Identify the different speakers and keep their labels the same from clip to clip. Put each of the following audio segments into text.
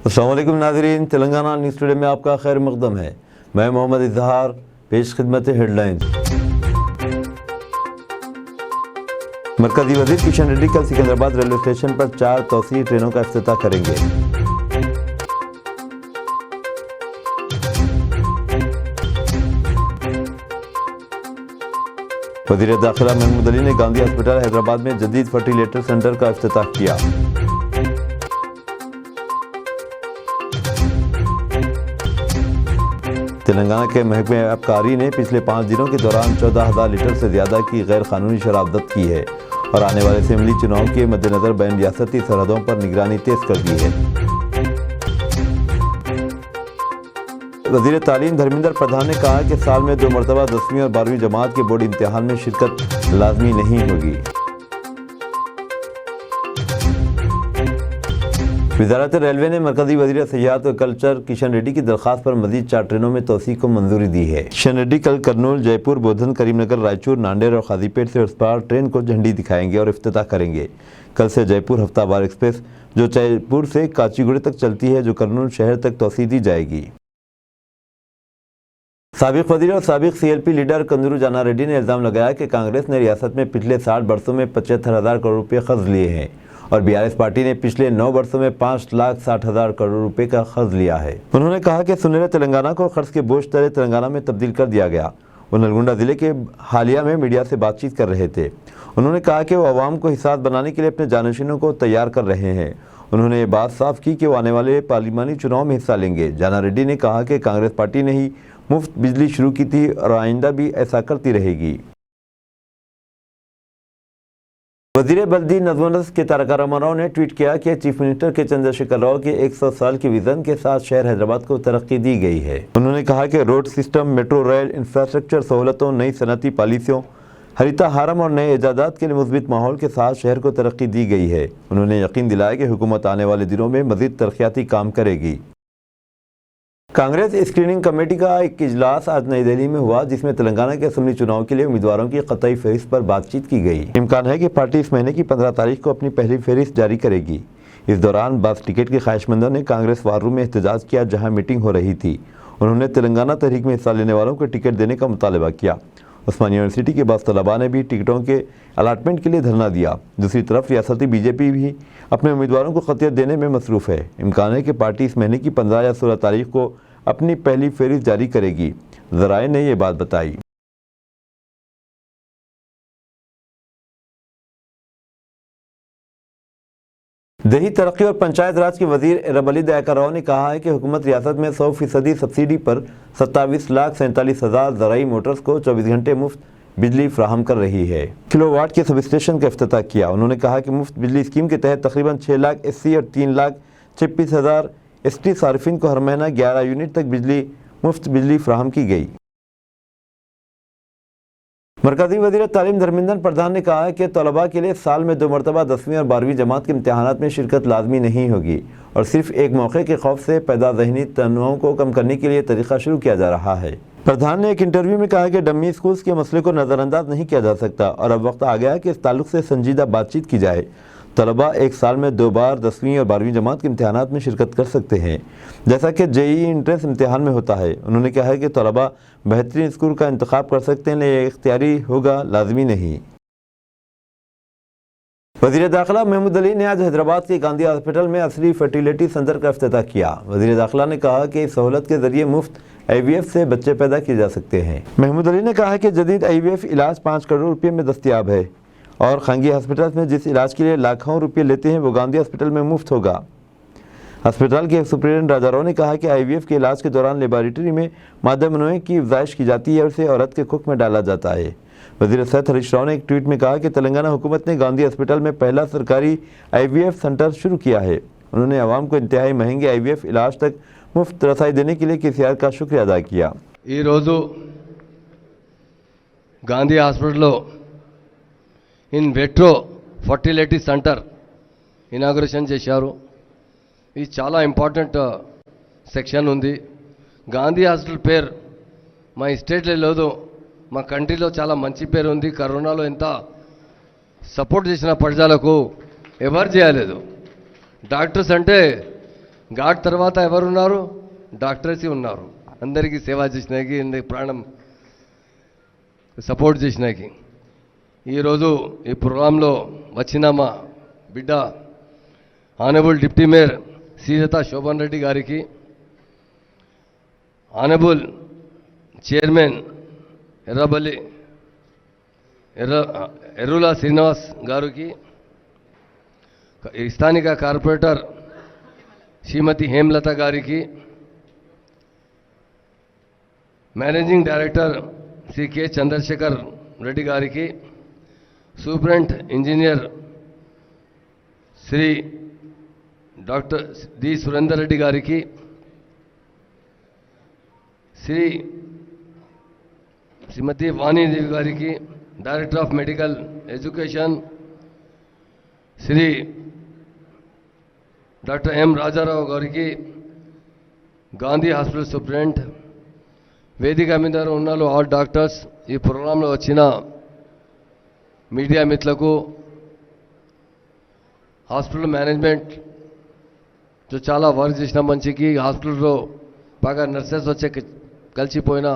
Speaker 1: अस्सलाम वालेकुम नाज़रीन, तेलंगाना न्यूज़ टुडे में आपका खैर मक़दम है। मैं मोहम्मद इज़हार, पेश खिदमत हेडलाइंस। मरकज़ी वज़ीर किशन रेड्डी कल सिकंदराबाद रेलवे स्टेशन पर 4 तौसीई ट्रेनों का इफ्तिताह करेंगे। वज़ीर दाखिला महमूद अली ने गांधी हॉस्पिटल हैदराबाद में जदीद फर्टिलेटर सेंटर का इफ्तिताह किया। तेलंगाना के महकमे आबकारी ने पिछले 5 दिनों के दौरान 14,000 लीटर से ज़्यादा की गैर कानूनी शराब जब्त की है और आने वाले असेंबली चुनाव के मद्देनज़र बैन रियासती सरहदों पर निगरानी तेज कर दी है। वज़ीर तालीम धर्मेंद्र प्रधान ने कहा कि साल में 2 मरतबा 10वीं और 12वीं जमात के बोर्ड इम्तिहान में शिरकत लाजमी नहीं होगी। वज़ारत रेलवे ने मरकज़ी वज़ीर सयाहत और कल्चर किशन रेड्डी की दरख्वास्त पर मज़ीद 4 ट्रेनों में तोसी को मंजूरी दी है। किशन रेड्डी कल करनूल, जयपुर, बोधन, करीमनगर, रायचूर, नांदेड़ और खाजीपेट से उस पार ट्रेन को झंडी दिखाएंगे और इफ्तिताह करेंगे। कल से जयपुर हफ्तावार एक्सप्रेस जो जयपुर से काचीगुड़े तक चलती है, जो करनूल शहर तक तोसी दी जाएगी। साबिक वज़ीर और साबिक CLP लीडर कंदरू जाना रेड्डी ने इल्ज़ाम लगाया कि कांग्रेस ने रियासत में पिछले 60 बरसों में 75,000 करोड़ रुपये कर्ज लिए हैं और BRS पार्टी ने पिछले 9 वर्षों में 5,60,000 करोड़ रुपए का कर्ज लिया है। उन्होंने कहा कि सुनहरे तेलंगाना को कर्ज के बोझ तले तेलंगाना में तब्दील कर दिया गया। वो नलगुंडा जिले के हालिया में मीडिया से बातचीत कर रहे थे। उन्होंने कहा कि वो आवाम को हिसाब बनाने के लिए अपने जानशीनों को तैयार कर रहे हैं। उन्होंने ये बात साफ की कि वो आने वाले पार्लिमानी चुनाव में हिस्सा लेंगे। जाना रेड्डी ने कहा कि कांग्रेस पार्टी ने ही मुफ्त बिजली शुरू की थी और आइंदा भी ऐसा करती रहेगी। वज़ीर बल्दी नज़्म के तारका रामाराव ने ट्वीट किया कि चीफ मिनिस्टर के चंद्रशेखर राव के 100 साल के विजन के साथ शहर हैदराबाद को तरक्की दी गई है। उन्होंने कहा कि road system, metro rail, infrastructure सहूलतों, नई सनती पॉलिसियों, हरिता हारम और नए इजादात के लिए मुस्बित माहौल के साथ शहर को तरक्की दी गई है। उन्होंने यकीन दिलाया कि हुकूमत आने वाले दिनों में मज़ीद तरक्याती काम करेगी। कांग्रेस स्क्रीनिंग कमेटी का एक इजलास आज नई दिल्ली में हुआ, जिसमें तेलंगाना के असेंबली चुनाव के लिए उम्मीदवारों की कतई फहरिस्त पर बातचीत की गई। इम्कान है कि पार्टी इस महीने की 15 तारीख को अपनी पहली फहरिस्त जारी करेगी। इस दौरान बास टिकट के ख्वाहिशमंदों ने कांग्रेस वार रूम में एहतजाज किया, जहां मीटिंग हो रही थी। उन्होंने तेलंगाना तहरीक में हिस्सा लेने वालों को टिकट देने का मुतालबा किया। उस्मानिया यूनिवर्सिटी के बास तलबा ने भी टिकटों के अलाटमेंट के लिए धरना दिया। दूसरी तरफ रियासती BJP भी अपने उम्मीदवारों को खतियत देने में मसरूफ़ है। इम्कान है कि पार्टी इस महीने की 15 या 16 तारीख को अपनी पहली फहरिस्त जारी करेगी। ज़राए ने ये बात बताई। देही तरक्की और पंचायत राज के वजीर एरबली दयाकर राव ने कहा है कि हुकूमत रियासत में 100% सब्सिडी पर 27,47,000 ज़राई मोटर्स को 24 घंटे मुफ्त बिजली फ्राहम कर रही है। किलोवाट के सब स्टेशन का इफ्तिताह किया। उन्होंने कहा कि मुफ्त बिजली स्कीम के तहत तकरीबन 6 लाख SC और 3,26,000 ST सार्फिन को हर महीना 11 यूनिट तक मुफ्त बिजली फ्राहम की गई। मरकज़ी वज़ीर तालीम धर्मेंद्र प्रधान ने कहा है कि तलबा के लिए साल में 2 मरतबा 10वीं और 12वीं जमात के इम्तिहानात में शिरकत लाजमी नहीं होगी और सिर्फ एक मौके के खौफ से पैदा ज़हनी तनाव को कम करने के लिए तरीका शुरू किया जा रहा है। प्रधान ने एक इंटरव्यू में कहा कि डमी स्कूल्स के मसले को नज़रअंदाज नहीं किया जा सकता और अब वक्त आ गया है कि इस ताल्लुक से संजीदा बातचीत की जाए। तलबा एक साल में 2 बार 10वीं और 12वीं जमात के इम्तिहानात में शिरकत कर सकते हैं, जैसा कि JEE इंट्रेंस इम्तिहान में होता है। उन्होंने कहा है कि तलबा बेहतरीन स्कूल का इंतखाब कर सकते हैं, लेकिन इख्तियारी होगा, लाजमी नहीं। वज़ीर दाखिला महमूद अली ने आज हैदराबाद के गांधी हॉस्पिटल में असली फर्टिलिटी सेंटर का इफ्तिताह किया। वज़ीर दाखिला ने कहा कि इस सहूलत के जरिए मुफ्त IVF से बच्चे पैदा किए जा सकते हैं। महमूद अली ने कहा कि जदीद IVF इलाज 5 करोड़ रुपये में दस्तियाब है और खानगी हॉस्पिटल में जिस इलाज के लिए लाखों रुपये लेते हैं वो गांधी हॉस्पिटल में मुफ्त होगा। अस्पताल के सुप्रिटेंडेंट राजा राव ने कहा कि IVF के इलाज के दौरान लेबॉरेटरी में मादा मनोए की अफजाइश की जाती है और उसे औरत के कुक में डाला जाता है। वज़ीर सेहत हरीश राव ने एक ट्वीट में कहा कि तेलंगाना हुकूमत ने गांधी हॉस्पिटल में पहला सरकारी IVF सेंटर शुरू किया है। उन्होंने आवाम को इंतहाई महंगे IVF इलाज तक मुफ्त रसाई देने के लिए KCR का शुक्रिया अदा किया।
Speaker 2: Gandhi hospital in vitro fertility centre inauguration చేశారు. ఇది చాలా ఇంపార్టెంట్ సెక్షన్ ఉంది. గాంధీ హాస్పిటల్ పేరు మా స్టేట్లో లేదు, మా కంట్రీలో చాలా మంచి పేరు ఉంది. కరోనాలో ఎంత సపోర్ట్ చేసిన ప్రజలకు ఎవరు చేయలేదు. డాక్టర్స్ అంటే గాడ్ తర్వాత ఎవరున్నారు? డాక్టర్స్ ఉన్నారు. అందరికీ సేవ చేసినాకి, ప్రాణం సపోర్ట్ చేసినాకి. ఈరోజు ఈ ప్రోగ్రాంలో వచ్చిన మా బిడ్డ honourable deputy mayor Srilatha Shobhan Reddy గారికి, ఆనరబుల్ చైర్మన్ ఎర్రుల శ్రీనివాస్ గారికి, స్థానిక కార్పొరేటర్ శ్రీమతి హేమలత గారికి, managing director Shri K Chandrasekhar Reddy గారికి, superintending engineer Shri doctor D Surender Reddy గారికి, శ్రీమతి వాణిదేవి గారికి, director of medical education Shri doctor M Rajarao గారికి, గాంధీ హాస్పిటల్ సూపరింట్, వేదిక మీద ఉన్న ఆల్ డాక్టర్స్, ఈ ప్రోగ్రాంలో వచ్చిన మీడియా మిత్రులకు, హాస్పిటల్ మేనేజ్మెంట్ చాలా వర్క్ చేసిన మంచికి, హాస్పిటల్లో బాగా నర్సెస్ వచ్చే కలిసిపోయిన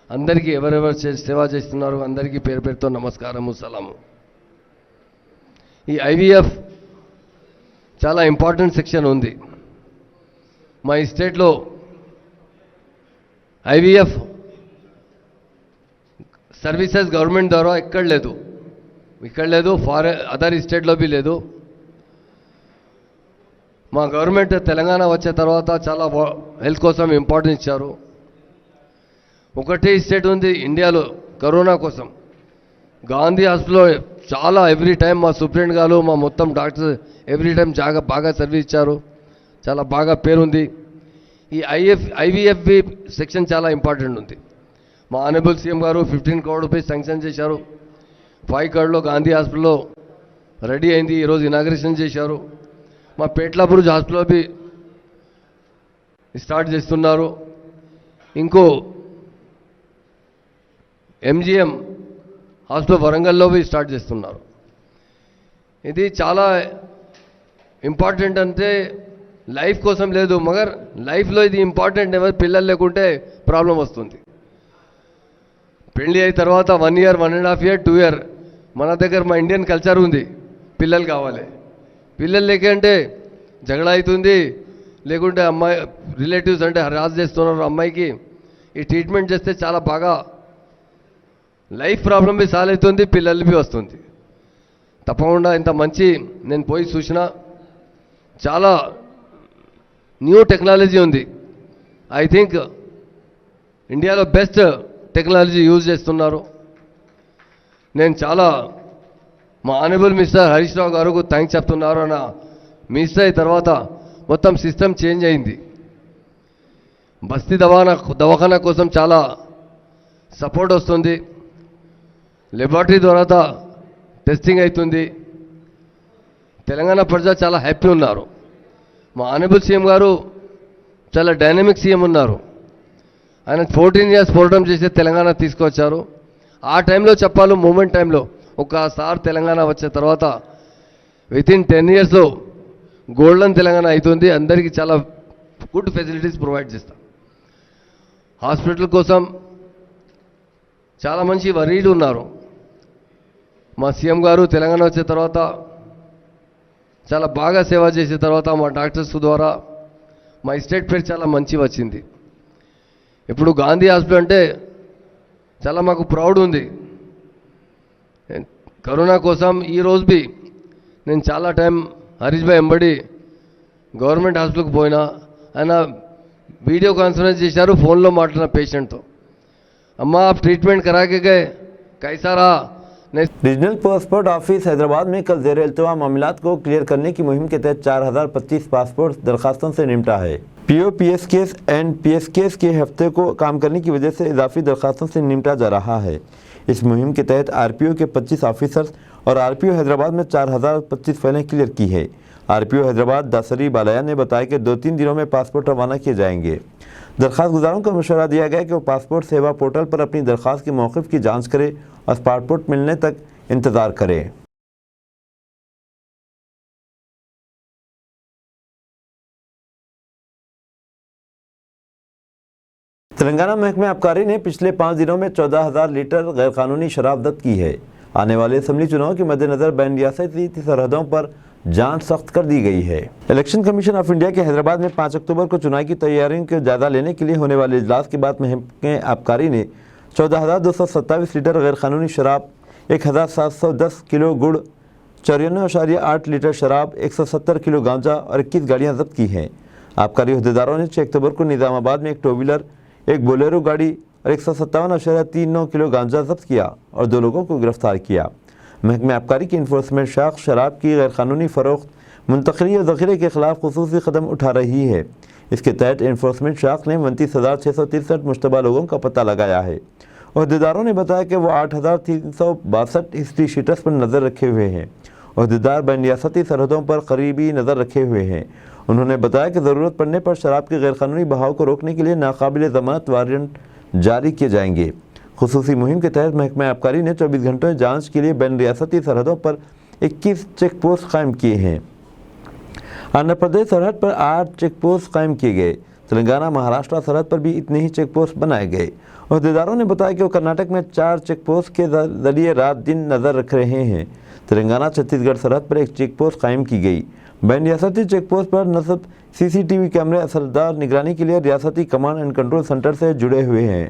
Speaker 2: అందరికీ, ఎవరెవరు సేవ చేస్తున్నారు అందరికీ పేరు పేరుతో నమస్కారము, సలాము. ఈ ఐవీఎఫ్ చాలా ఇంపార్టెంట్ సెక్షన్ ఉంది. మా ఈ స్టేట్లో ఐవీఎఫ్ సర్వీసెస్ గవర్నమెంట్ ద్వారా ఇక్కడ లేదు, అదర్ స్టేట్లో బి లేదు. మా గవర్నమెంట్ తెలంగాణ వచ్చే తర్వాత చాలా హెల్త్ కోసం ఇంపార్టెన్స్ ఇచ్చారు. ఒకటే స్టేట్ ఉంది ఇండియాలో కరోనా కోసం, గాంధీ హాస్పిటల్లో చాలా ఎవ్రీ టైం మా సూపరింటెండెంట్ గారు, మా మొత్తం డాక్టర్స్ ఎవ్రీ టైం బాగా సర్వీస్ ఇచ్చారు, చాలా బాగా పేరుంది. ఈ ఐవీఎఫ్బి సెక్షన్ చాలా ఇంపార్టెంట్ ఉంది. మా ఆనరబుల్ సీఎం గారు 15 crore రూపీస్ శాంక్షన్ చేశారు. 5 crore గాంధీ హాస్పిటల్లో రెడీ అయింది, ఈరోజు ఇనాగ్రేషన్ చేశారు. మా పేట్లాపురుజ్ హాస్పిటల్లో బి స్టార్ట్ చేస్తున్నారు. ఇంకో ఎంజిఎం హాస్పిటల్ వరంగల్లో బి స్టార్ట్ చేస్తున్నారు. ఇది చాలా ఇంపార్టెంట్. అంటే లైఫ్ కోసం లేదు, మగర్ లైఫ్లో ఇది ఇంపార్టెంట్. ఎవరు పిల్లలు లేకుంటే ప్రాబ్లం వస్తుంది. పెళ్ళి అయిన తర్వాత 1 year, 1.5 year, 2 year మన దగ్గర మా ఇండియన్ కల్చర్ ఉంది, పిల్లలు కావాలి. పిల్లలు లేకంటే జగడ అవుతుంది, లేకుంటే అమ్మాయి రిలేటివ్స్ అంటే హరాస్ చేస్తున్నారు అమ్మాయికి. ఈ ట్రీట్మెంట్ చేస్తే చాలా బాగా లైఫ్ ప్రాబ్లం బి సాల్వ్ అవుతుంది, పిల్లలు బి వస్తుంది. తప్పకుండా ఇంత మంచి నేను పోయి చూసిన, చాలా న్యూ టెక్నాలజీ ఉంది. ఐ థింక్ ఇండియాలో బెస్ట్ టెక్నాలజీ యూజ్ చేస్తున్నారు. నేను చాలా మా ఆనరబుల్ మినిస్టర్ హరీష్ రావు గారికి థ్యాంక్స్ చెప్తున్నారు. అన్న మినిస్టర్ అయిన తర్వాత మొత్తం సిస్టమ్ చేంజ్ అయింది. బస్తీ దవాఖానా కోసం చాలా సపోర్ట్ వస్తుంది. లెబార్టరీ ద్వారా టెస్టింగ్ అవుతుంది. తెలంగాణ ప్రజలు చాలా హ్యాపీ ఉన్నారు. మా ఆనరబుల్ సీఎం గారు చాలా డైనమిక్ సీఎం ఉన్నారు. ఆయన 14 years పోరాటం చేసి తెలంగాణ తీసుకొచ్చారు. ఆ టైంలో చెప్పాలి, మూమెంట్ టైంలో ఒకసారి తెలంగాణ వచ్చే తర్వాత వితిన్ 10 years గోల్డెన్ తెలంగాణ అవుతుంది. అందరికీ చాలా గుడ్ ఫెసిలిటీస్ ప్రొవైడ్ చేస్తాం. హాస్పిటల్ కోసం చాలా మంచి వరీలు ఉన్నారు. మా సీఎం గారు తెలంగాణ వచ్చే తర్వాత చాలా బాగా సేవ చేసిన తర్వాత మా డాక్టర్స్ ద్వారా మా స్టేట్ పేరు చాలా మంచి వచ్చింది. ఇప్పుడు గాంధీ హాస్పిటల్ అంటే చాలా మాకు ప్రౌడ్ ఉంది. కరోనా కోసం ఈ రోజు బి నేను చాలా టైం హరీష్ భాయ్ ఎంబడి గవర్నమెంట్ హాస్పిటల్కి పోయినా, ఆయన వీడియో కాన్ఫరెన్స్ చేశారు, ఫోన్లో మాట్లాడిన పేషెంట్తో. అమ్మా आप ट्रीटमेंट करा के गए, कैसा रहा?
Speaker 1: रीजनल पासपोर्ट ऑफिस हैदराबाद में कल ज़ेर इल्तवा मामलात को क्लियर करने की मुहिम के तहत 4025 पासपोर्ट दरखास्तों से निपटा है। PO PS case and PS case के हफ्ते को काम करने की वजह से इजाफी दरखास्तों से निपटा जा रहा है। इस मुहिम के तहत आरपीओ के 25 ऑफिसर्स और आरपीओ हैदराबाद में 4025 फाइलें क्लियर की है। आरपीओ हैदराबाद दासरी बालाया ने बताया कि 2-3 दिनों में पासपोर्ट रवाना किए जाएंगे। दरखास्त गुजारों को मशवरा दिया गया कि वो पासपोर्ट सेवा पोर्टल पर अपनी दरखास्त के मौक़िफ़ की जांच करें और पासपोर्ट मिलने तक इंतज़ार करें। تلنگانہ محکمہ آبکاری نے پچھلے 5 دنوں میں 14,000 لیٹر غیر قانونی شراب ضبط کی ہے۔ آنے والے اسمبلی چناؤ کے مد نظر بین ریاستی سرحدوں پر جانچ سخت کر دی گئی ہے۔ الیکشن کمیشن آف انڈیا کے حیدرآباد میں 5 اکتوبر کو چناؤ کی تیاریوں کا جائزہ لینے کے لیے ہونے والے اجلاس کے بعد محکمہ آبکاری نے 14,227 لیٹر غیر قانونی شراب، 1,710 کلو گڑ، 94.8 لیٹر شراب، 170 کلو گانجا اور 21 گاڑیاں ضبط کی ہیں۔ آبکاری عہدیداروں نے 6 اکتوبر کو نظام آباد میں ایک ٹو ویلر، ایک بولیرو گاڑی اور 157.39 کلو گانجا ضبط کیا اور 2 لوگوں کو گرفتار کیا۔ محکمہ آبکاری کی انفورسمنٹ شاخ شراب کی غیر قانونی فروخت، منتقلی اور ذخیرے کے خلاف خصوصی قدم اٹھا رہی ہے۔ اس کے تحت انفورسمنٹ شاخ نے 29,663 مشتبہ لوگوں کا پتہ لگایا ہے۔ عہدیداروں نے بتایا کہ وہ 8,362 ہسٹری شیٹرز پر نظر رکھے ہوئے ہیں۔ عہدیدار بین ریاستی سرحدوں پر قریبی نظر رکھے ہوئے ہیں۔ انہوں نے بتایا کہ ضرورت پڑنے پر شراب کے غیر قانونی بہاؤ کو روکنے کے لیے ناقابل ضمانت وارنٹ جاری کیے جائیں گے۔ خصوصی مہم کے تحت محکمہ آبکاری نے 24 گھنٹوں جانچ کے لیے بین ریاستی سرحدوں پر 21 چیک پوسٹ قائم کیے ہیں۔ آندھرا پردیش سرحد پر 8 چیک پوسٹ قائم کیے گئے۔ تلنگانہ مہاراشٹر سرحد پر بھی اتنے ہی چیک پوسٹ بنائے گئے۔ عہدیداروں نے بتایا کہ وہ کرناٹک میں 4 چیک پوسٹ کے ذریعے رات دن نظر رکھ رہے ہیں۔ تلنگانہ چھتیس گڑھ سرحد پر ایک چیک پوسٹ قائم کی گئی۔ بین ریاستی چیک پوسٹ پر نصب CCTV کیمرے اثردار نگرانی کے لیے ریاستی کمانڈ اینڈ کنٹرول سینٹر سے جڑے ہوئے ہیں۔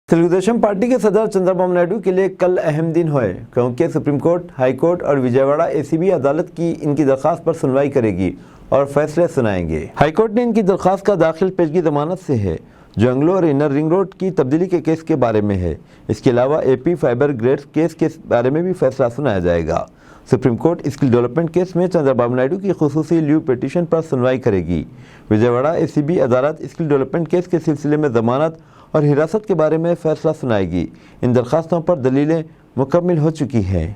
Speaker 1: تلگو دیشم پارٹی کے صدر چندرا بابو نائیڈو کے لیے کل اہم دن ہے، کیونکہ سپریم کورٹ، ہائی کورٹ اور وجے واڑہ ACB عدالت کی ان کی درخواست پر سنوائی کرے گی اور فیصلے سنائیں گے۔ ہائی کورٹ نے ان کی درخواست کا داخل پیشگی ضمانت سے ہے، جو انگلو اور انر رنگ روڈ کی تبدیلی کے کیس کے بارے میں ہے۔ اس کے علاوہ AP فائبر گریڈ کیس کے بارے میں بھی فیصلہ سنایا جائے گا۔ Supreme court skill development case میں چندرا بابو نائیڈو کی خصوصی لیو پیٹیشن پر سنوائی کرے گی۔ وجے واڑہ ACB عدالت اسکل ڈیولپمنٹ کیس کے سلسلے میں ضمانت اور حراست کے بارے میں فیصلہ سنائے گی۔ ان درخواستوں پر دلیلیں مکمل ہو چکی ہیں۔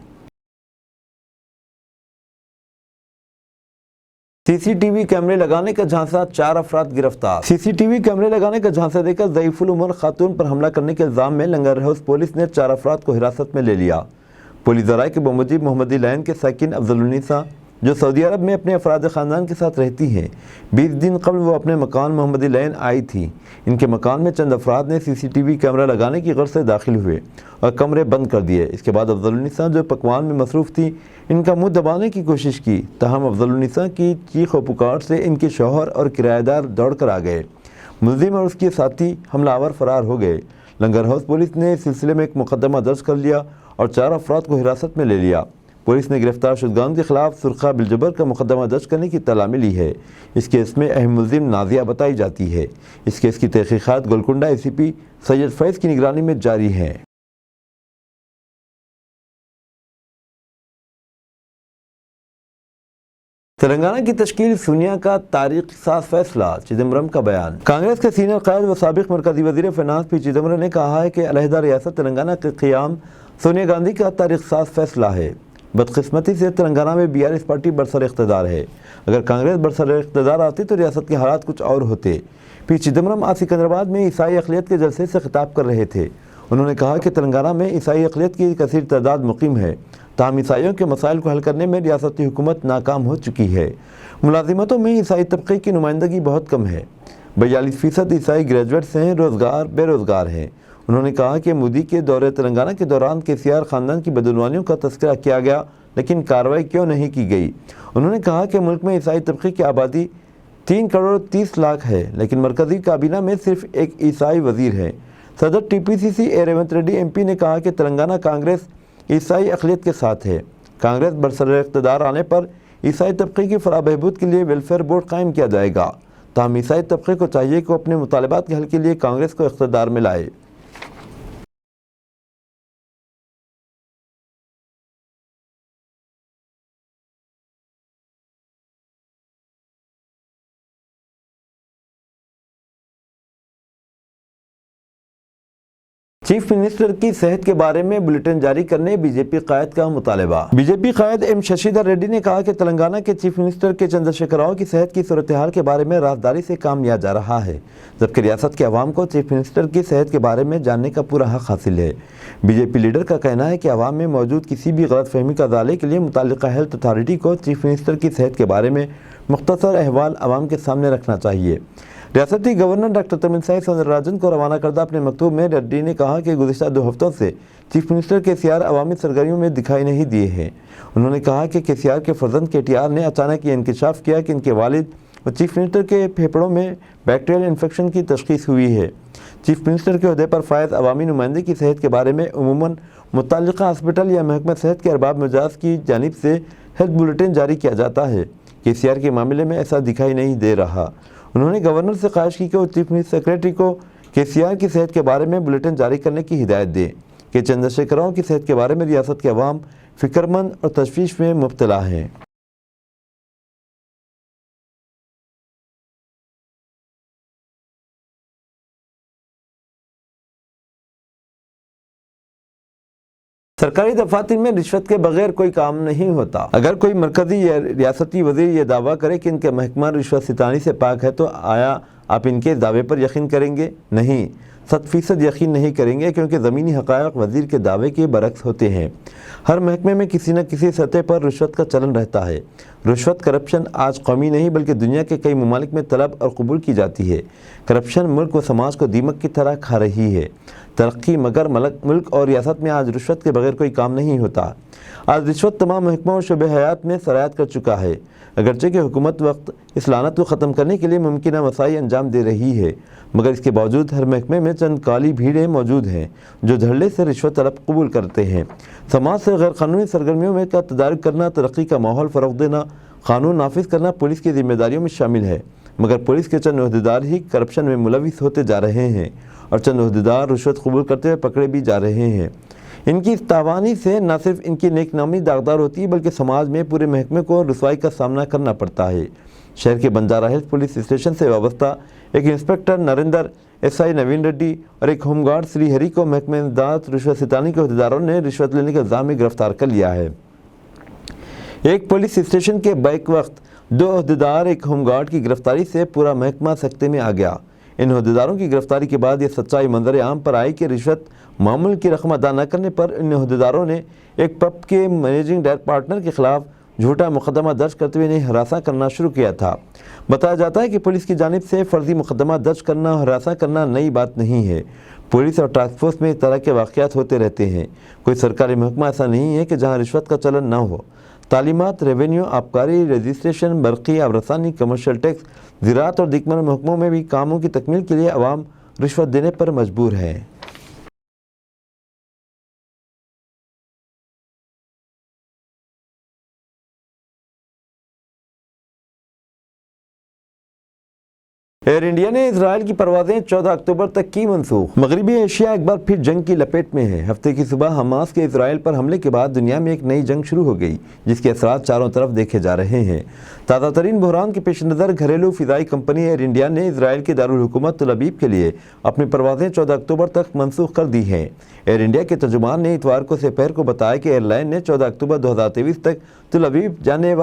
Speaker 1: CCTV کیمرے لگانے کا جھانسا، 4 افراد گرفتار۔ CCTV کیمرے لگانے کا جھانسا دے کر ضعیف العمر خاتون پر حملہ کرنے کے الزام میں لنگر ہاؤس پولیس نے 4 افراد کو حراست میں لے لیا۔ پولیس ذرائع کے بموجب محمدی لائن کے ساکن افضل النساء، جو سعودی عرب میں اپنے افراد خاندان کے ساتھ رہتی ہیں، 20 دن قبل وہ اپنے مکان محمدی لائن آئی تھی۔ ان کے مکان میں چند افراد نے CCTV کیمرہ لگانے کی غرض سے داخل ہوئے اور کمرے بند کر دیے۔ اس کے بعد افضل النساء، جو پکوان میں مصروف تھی، ان کا منہ دبانے کی کوشش کی، تاہم افضل النساء کی چیخ و پکار سے ان کے شوہر اور کرایہ دار دوڑ کر آ گئے۔ ملزم اور اس کے ساتھی حملہ آور فرار ہو گئے۔ لنگر ہاؤس پولیس نے اس سلسلے میں ایک مقدمہ درج کر لیا اور 4 افراد کو حراست میں لے لیا۔ پولیس نے گرفتار شدگان کے خلاف سرقہ بالجبر کا مقدمہ درج کرنے کی اطلاع ملی ہے۔ اس کیس میں اہم ملزم نازیہ بتائی جاتی ہے۔ اس کیس کی تحقیقات گولکنڈہ ACP سید فیض کی نگرانی میں جاری ہیں۔ تلنگانہ کی تشکیل سونیا کا تاریخ ساز فیصلہ، چدمبرم کا بیان۔ کانگریس کے سینئر قائد و سابق مرکزی وزیر فینانس پی چدمبرم نے کہا ہے کہ علیحدہ ریاست تلنگانہ کے قیام سونیا گاندھی کا تاریخ ساز فیصلہ ہے۔ بدقسمتی سے تلنگانہ میں BRS پارٹی برسر اقتدار ہے۔ اگر کانگریس برسر اقتدار آتی تو ریاست کے حالات کچھ اور ہوتے۔ پی چدمبرم آج سکندرآباد میں عیسائی اقلیت کے جلسے سے خطاب کر رہے تھے۔ انہوں نے کہا کہ تلنگانہ میں عیسائی اقلیت کی کثیر تعداد مقیم ہے، تاہم عیسائیوں کے مسائل کو حل کرنے میں ریاستی حکومت ناکام ہو چکی ہے۔ ملازمتوں میں عیسائی طبقے کی نمائندگی بہت کم ہے۔ 42% عیسائی گریجویٹس ہیں، بے روزگار ہیں۔ انہوں نے کہا کہ مودی کے دورے تلنگانہ کے دوران KCR خاندان کی بدعنوانیوں کا تذکرہ کیا گیا، لیکن کارروائی کیوں نہیں کی گئی۔ انہوں نے کہا کہ ملک میں عیسائی طبقے کی آبادی 3 کروڑ 30 لاکھ ہے، لیکن مرکزی کابینہ میں صرف ایک عیسائی وزیر ہے۔ صدر TPCC ریونت ریڈی MP نے کہا کہ تلنگانہ کانگریس عیسائی اقلیت کے ساتھ ہے۔ کانگریس برسر اقتدار آنے پر عیسائی طبقے کی فلاح بہبود کے لیے ویلفیئر بورڈ قائم کیا جائے گا، تاہم عیسائی طبقے کو چاہیے کہ وہ اپنے مطالبات کے حل کے لیے کانگریس کو اقتدار میں لائے۔ चीफ मिनिस्टर की सेहत के बारे में बुलेटिन जारी करने बीजेपी कायद का मुतालबा। बीजेपी कायद एम शशिधर रेड्डी ने कहा कि तेलंगाना के चीफ मिनिस्टर के चंद्रशेखर राव की सेहत की सूरत हाल के बारे में राजदारी से काम लिया जा रहा है, जबकि रियासत के अवाम को चीफ मिनिस्टर की सेहत के बारे में जानने का पूरा हक हासिल है। बीजेपी लीडर का कहना है कि अवाम में मौजूद किसी भी गलतफहमी का इज़ाले के लिए मुतल्लिका हेल्थ अथॉरिटी को चीफ मिनिस्टर की सेहत के बारे में मुख्तसर अहवाल अवाम के सामने रखना चाहिए। रियासती गवर्नर डॉक्टर तमिलसाई सौंदरराजन को रवाना करदा अपने मकतूब में रेड्डी ने कहा कि गुज़िश्ता 2 हफ्तों से चीफ मिनिस्टर केसीआर अवामी सरगर्मियों में दिखाई नहीं दिए हैं। उन्होंने कहा कि केसीआर के फर्जंद केटीआर ने अचानक ये इंकशाफ किया कि इनके वालिद व चीफ मिनिस्टर के फेफड़ों में बैक्टीरियल इन्फेक्शन की तशख़ीस हुई है। चीफ मिनिस्टर के अहदे पर फायद अवामी नुमाइंदे की सेहत के बारे में उमूमन मुतल्लिका हॉस्पिटल या महकमा सेहत के अरबाब मिजाज की जानिब से हेल्थ बुलेटिन जारी किया जाता है। केसीआर के मामले में ऐसा दिखाई नहीं दे रहा। उन्होंने गवर्नर से ख्वाहिश की कि वो चीफ सेक्रेटरी को केसीआर की सेहत के बारे में बुलेटिन जारी करने की हिदायत दे कि चंद्रशेखर राव की सेहत के बारे में रियासत के अवाम फिक्रमंद और तशवीश में मुब्तला हैं। सरकारी दफातर में रिश्वत के बगैर कोई काम नहीं होता। अगर कोई मरकजी या रियासती वजीर ये दावा करे कि इनका महकमा रिश्वत सितानी से पाक है तो आया आप इनके दावे पर यकीन करेंगे? नहीं, 100% यकीन नहीं करेंगे, क्योंकि ज़मीनी हक़ाइक़ वज़ीर के दावे के बरक्स होते हैं। हर महकमे में किसी न किसी सतह पर रिश्वत का चलन रहता है। रिश्वत करप्शन आज कौमी नहीं बल्कि दुनिया के कई ममालिक में तलब और कबूल की जाती है। करप्शन मुल्क व समाज को दीमक की तरह खा रही है। तरक्की मगर मुल्क और रियासत में आज रिश्वत के बगैर कोई काम नहीं होता। आज रिश्वत तमाम महकमों और शुबे हयात में सरायत कर चुका है। अगरचे कि हुकूमत वक्त इस लानत को ख़त्म करने के लिए मुमकिन मसाई अंजाम दे रही है, मगर इसके बावजूद हर महकमे में चंद काली भीड़ें मौजूद हैं जो धड़ल्ले से रिश्वत तलब कबूल करते हैं। समाज से गैर कानूनी सरगर्मियों में का तदारुक करना, तरक्की का माहौल फ़रोग़ देना, कानून नाफिज करना पुलिस की जिम्मेदारियों में शामिल है, मगर पुलिस के चंद अहदेदार ही करप्शन में मुलविस होते जा रहे हैं और चंद अहदेदार रिश्वत कबूल करते हुए पकड़े भी जा रहे हैं। इनकी इस तावानी से न सिर्फ इनकी नेकनामी दागदार होती है बल्कि समाज में पूरे महकमे को रुसवाई का सामना करना पड़ता है। शहर के बंजारा हिल्स पुलिस स्टेशन से वाबस्ता एक इंस्पेक्टर नरेंद्र, एसआई नवीन रेड्डी और एक होमगार्ड श्रीहरि को महकमे इमदाद रिश्वत सितानी के अहदेदारों ने रिश्वत लेने के इल्ज़ाम में गिरफ्तार कर लिया है। एक पुलिस स्टेशन के बैक वक्त 2 अहदेदार एक होमगार्ड की गिरफ्तारी से पूरा महकमा सख्ते में आ गया। इन अहदेदारों की गिरफ्तारी के बाद ये सच्चाई मंजर आम पर आई कि रिश्वत मामूल की रकम अदा न करने पर इन अहदेदारों ने एक पब के मैनेजिंग पार्टनर के खिलाफ झूठा मुकदमा दर्ज करते हुए इन्हें हरासा करना शुरू किया था। बताया जाता है कि पुलिस की जानिब से फर्जी मुकदमा दर्ज करना और हरासा करना नई बात नहीं है। पुलिस और टास्क फोर्स में इस तरह के वाक़यात होते रहते हैं। कोई सरकारी महकमा ऐसा नहीं है कि जहाँ रिश्वत का चलन न हो। तालीमात, रेवेन्यू, आबकारी, रजिस्ट्रेशन, बरक़ी, आबरसानी, कमर्शियल टैक्स, ज़राअत और दिकमर महकमों में भी कामों की तकमील के लिए अवाम रिश्वत देने पर मजबूर है। एयर इंडिया ने इजराइल की परवाज़ें 14 अक्टूबर तक की मनसूख। मगरबी एशिया एक बार फिर जंग की लपेट में है। हफ्ते की सुबह हमास के इजराइल पर हमले के बाद दुनिया में एक नई जंग शुरू हो गई, जिसके असरात चारों तरफ देखे जा रहे हैं। ताज़ा तरीन बहरान के पेश नज़र घरेलू फ़िज़ाई कंपनी एयर इंडिया ने इजराइल के दारुल हुकूमत तल अवीव के लिए अपनी परवाज़ें 14 अक्टूबर तक मनसूख कर दी हैं। एयर इंडिया के तर्जुमान ने इतवार को दोपहर को बताया कि एयरलाइन ने 14 अक्टूबर 2023 तक तल अवीव जाने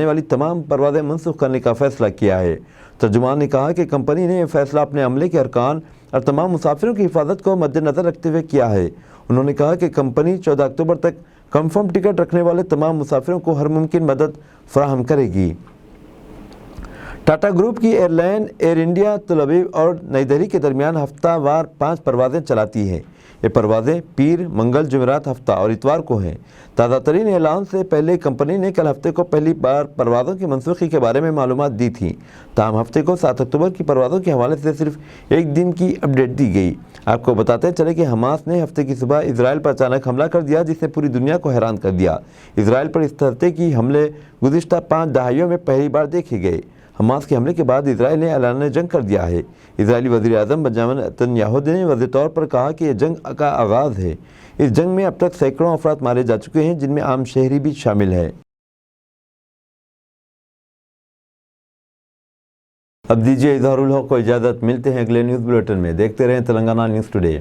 Speaker 1: वाली तमाम परवाज़ें मनसूख करने का फैसला किया है। तर्जुमान ने कहा कि कंपनी ने यह फैसला अपने अमले के अरकान और तमाम मुसाफिरों की हिफाजत को मद्देनज़र रखते हुए किया है। उन्होंने कहा कि कंपनी 14 अक्टूबर तक कंफर्म टिकट रखने वाले तमाम मुसाफिरों को हर मुमकिन मदद फराहम करेगी। टाटा ग्रुप की एयरलाइन एयर इंडिया तल अवीव और नई दिल्ली के दरमियान हफ्तावार 5 परवाज़ें चलाती है। ये परवाज़ें पीर, मंगल, जुमेरात, हफ्ता और इतवार को हैं। ताज़ा तरीन ऐलान से पहले कंपनी ने कल हफ्ते को पहली बार परवाज़ों की मनसूखी के बारे में मालूमात दी थी। ताहम हफ्ते को 7 अक्टूबर की परवाज़ों के हवाले से सिर्फ एक दिन की अपडेट दी गई। आपको बताते चले कि हमास ने हफ्ते की सुबह इजराइल पर अचानक हमला कर दिया, जिसने पूरी दुनिया को हैरान कर दिया। इजराइल पर इस तरह के हमले गुज़िश्ता 5 दहाइयों में पहली बार देखे गए। हमास के हमले के बाद इजराइल ने ऐलान जंग कर दिया है। इजरायली वज़ीर आज़म बेंजामिन नेतन्याहू ने वाज़ेह तौर पर कहा कि यह जंग का आगाज़ है। इस जंग में अब तक सैकड़ों अफराद मारे जा चुके हैं, जिनमें आम शहरी भी शामिल है। अब दीजिए इज़हारुल हक़ को इजाज़त। मिलते हैं अगले न्यूज़ बुलेटिन में। देखते रहें तेलंगाना न्यूज़ टुडे।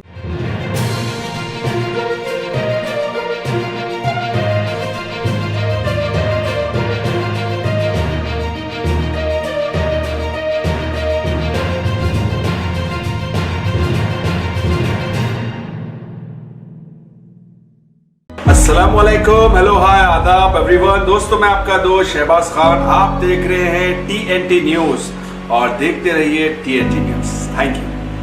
Speaker 3: अस्सलाम वालेकुम, हेलो हाय आदाब एवरीवन। दोस्तों मैं आपका दोस्त शहबाज खान, आप देख रहे हैं TNT न्यूज़ और देखते रहिए TNT न्यूज़। Thank you.